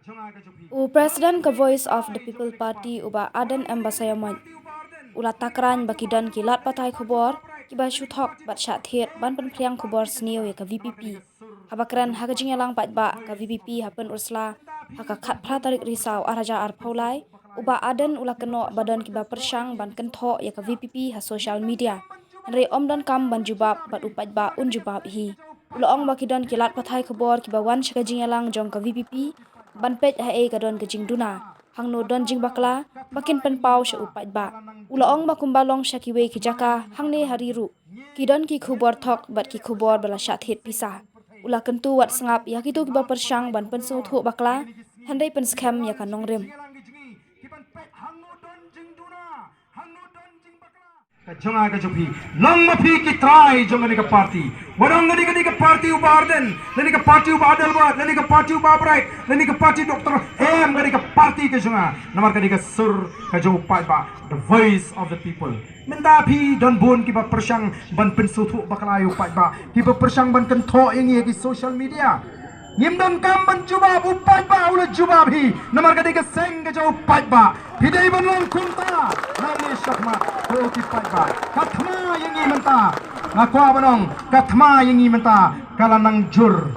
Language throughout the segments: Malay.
Presiden ke Voice of the People Party uba Aden Embasayamon ula takran bakidan kilat patai khobor kiba shuthok bat shathet ban pen priang khobor sneo ka VPP habakran hagajing yalang patba ka VPP hapen ursla haka khat phra tarik risau araja ar phaulai uba Aden ula keno badan kiba persang ban kentho ka VPP ha social media re omdan kam ban jubab bat upatba un jubab hi ula ong bakidan kilat patai khobor kiba wan shagajing yalang jong ka VPP ban pet ha e kadon ke jingduna hangno don jing bakla bakin pen pau sha upat ba ula ong bakumbalong shakiwe ki jaka hangne hariru kidon ki khubor thok bat ki khubor bala shathet pisa ula kentu wat sangap ya kitu ki ba persang ban pen so tho bakla handai pen scam ya ka nongrem Kacunga kacupi, long mapi ki try jonga ni ka party, wadong ni ka party ubarden, ni ka party ubadel buat, ni ka party ubabrai, ni ka party doktor ni ka party kacunga, namar ni ka sur kacu ba, the voice of the people. Mendapi don bon ki ba persang ban pensutu bakalayu ba, ki ba persang ban kentho ingi ki social media. Nimdon kam ban jubab upat ba ula jubab hi, namar ni ka seng kacu ba, hidai banong kunta, nami syakma. Ba kathma yangi menta ngakwa banong kathma yangi menta kalanang jur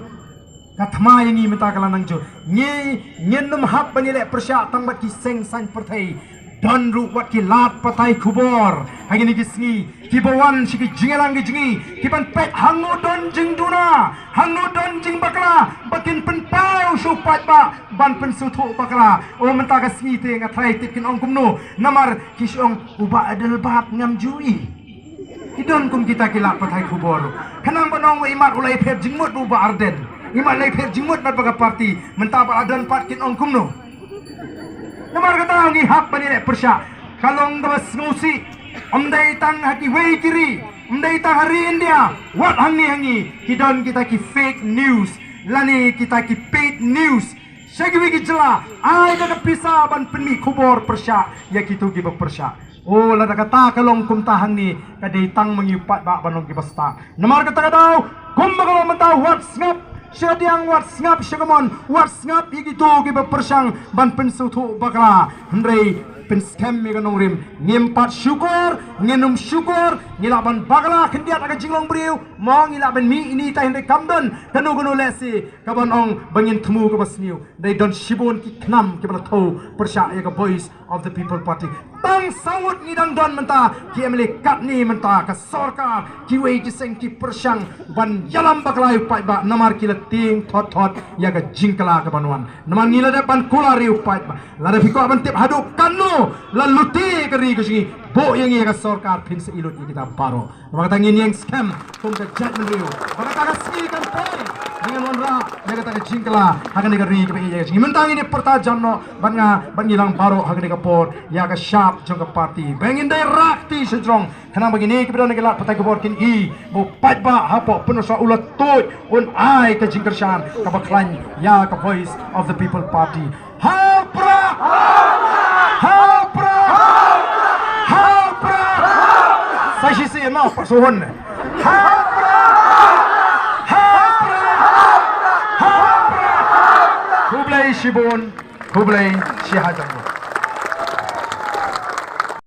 kathma yangi menta kalanang jur nyenum hap banile persya tangbat ki seng san perthai don ru wat ki lat patai khubor hagini ki sngi ki bawan siki jingelang ki jingi ki ban pet hangu don jing duna hangu don jing bakla bakin pen pau shu pat ba ban pen suthu bakla o menta ka sngi te ngathai tipkin ong kumno namar ki syong uba adel bat ngam jui idon kum kita ki lat patai khubor kanang banong imat ulai phet jingmut uba arden imat lai phet jingmut bat baga party menta ba adan pat kin ong kumno namar kata ngi hak bani le persya kalong gabas ngusi omdai tang haki wei kiri omdai tang hari India wat hangi kidon kita ki fake news lani kita ki paid news syagi wiki jela ai daga pisa ban penmi khubor persya ya kitu ki persya oh lada kata kalong kum tahang ni kadai tang mengipat ba banong ki basta namar kata kadau kum bakal mentau what snap Syadiang wat ngap syagamon wat ngap igitu ki bepersang ban pensutu bakla hendrei pen scam mi kanong rim ngimpat syukur ngenum syukur ngilaban bakla kendiat aga jinglong briu mong ngilaban mi ini ta hendrei kamdon kanu kanu lesi kaban ong bangin temu ke basniu they don't shibun ki knam ki bala tho persya ya ka voice of the people party tang sawut ngidang don menta ki emle kat ni menta ka sarkar ki wei ki seng ki persang ban yalam bakla upai ba namar ki ting thot ya ka jingkala ka banwan namar ngila de ban kulari upai ba lada biko ban tip hadu kanu laluti keri ka singi bo yang ya ka sarkar pin se ilut kita baro namar kata ngin yang scam kum ka jat meliu baka ka singi kan pai dengan wanra ya kata ka jingkala hakan ka ri ka ya singi mentang ini perta jamno ban ngilang baro hakan ka pot ya ka sharp jong ka party bangin dai rakti sejrong kanang begini kepada negala patai kubor kin i bo pat ba hapo penuh so ulat toy un ai ka jingkershan ka baklan ya ka voice of the people party hapra hapra hapra sai si no pasuhon hapra hapra hapra kublai shibun kublai shihajang